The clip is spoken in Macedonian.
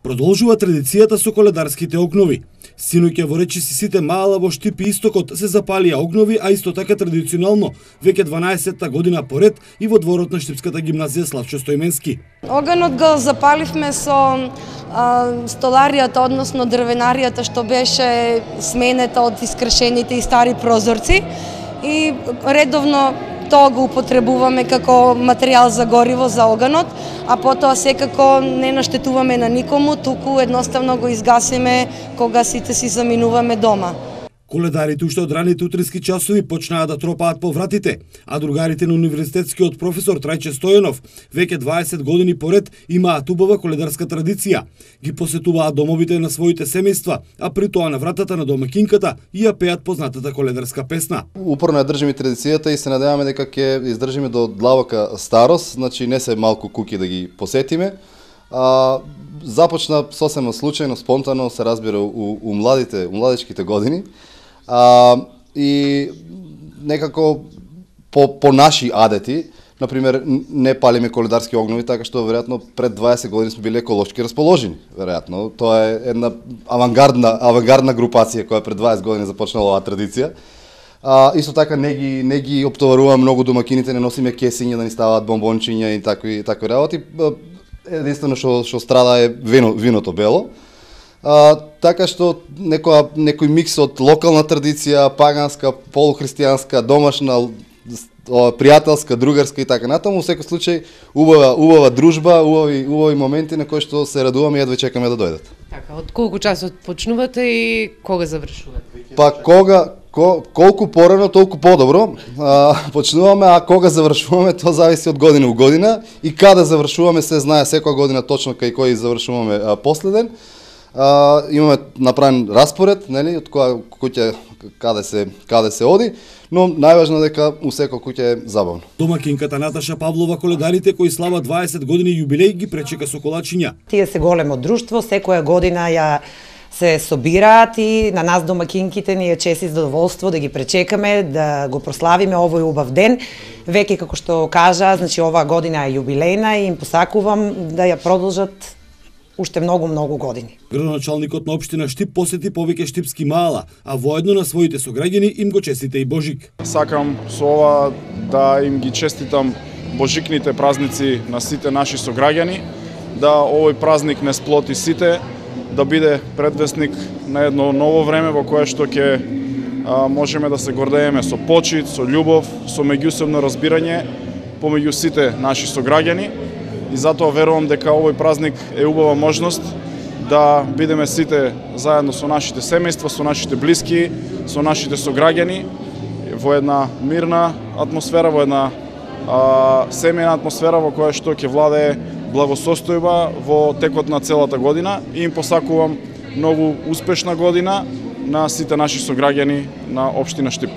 Продолжува традицијата со коледарските огнови. Синоќа во речисите Мала во Штип и Истокот се запалија огнови, а исто така традиционално веќе 12-та година поред и во дворот на Штипската гимназија Славчо Стоименски. Оганот го запаливме со столаријата, односно дрвенаријата што беше сменета од искршените и стари прозорци и редовно тоа го употребуваме како материјал за гориво за оганот, а потоа секако не наштетуваме на никому, туку едноставно го изгасиме кога сите си заминуваме дома. Коледарите уште од раните утрински часови почнаа да тропаат по вратите, а другарите на универзитетскиот професор Трајче Стојанов веќе 20 години поред имаат убава коледарска традиција. Ги посетуваат домовите на своите семејства, а при тоа на вратата на домакинката ја пеат познатата коледарска песна. Упорно ја држиме традицијата и се надеваме дека ќе издржиме до длабока старост, значи не се малку куки да ги посетиме. Започна сосема случајно, спонтано се разбира у младичките години. И некако по наши адети, например, не палиме коледарски огнови, така што веројатно пред 20 години сме били еколошки расположени, веројатно. Тоа е една авангардна групација која пред 20 години започнала оваа традиција. Исто така не ги оптоваруваме многу домакините, не носиме кесиња да ни ставаат бомбончиња и такви работи. Единствено што страда е виното бело. Така што некој микс од локална традиција, паганска, полухристијанска, домашна, пријателска, другарска и така натаму, во секој случај убава дружба, убави моменти на кои што се радуваме и едва чекаме да дојдат. Така, од колку часот почнувате и кога завршувате? Па колку порано, толку подобро. Почнуваме, а кога завршуваме, тоа зависи од година у година и каде завршуваме се знае секоја година точно кај кој завршуваме последен. Имаме направен распоред, нели, од која куќа каде се оди, но најважно дека у секоја куќа е забавно. Домакинката Наташа Павлова коледарите кои слава 20 години јубилеј ги пречека со колачиња. Тие се големо друштво, секоја година ја се собираат и на нас домакинките ни е чест и задоволство да ги пречекаме, да го прославиме овој убав ден. Веќе како што кажа, значи оваа година е јубилејна и им посакувам да ја продолжат уште многу години. Градоначалникот на општина Штип посети повеќе штипски Мала, а воедно на своите сограѓани им го честита и Божик. Сакам со ова да им ги честитам божикните празници на сите наши сограѓани, да овој празник не сплоти сите, да биде предвестник на едно ново време во кое што ќе можеме да се гордееме со почит, со љубов, со меѓусебно разбирање помеѓу сите наши сограѓани. И затоа верувам дека овој празник е убава можност да бидеме сите заедно со нашите семејства, со нашите блиски, со нашите сограѓани во една мирна атмосфера, во една семејна атмосфера во која што ќе владее благосостојба во текот на целата година и им посакувам многу успешна година на сите наши сограѓани на општина Штип.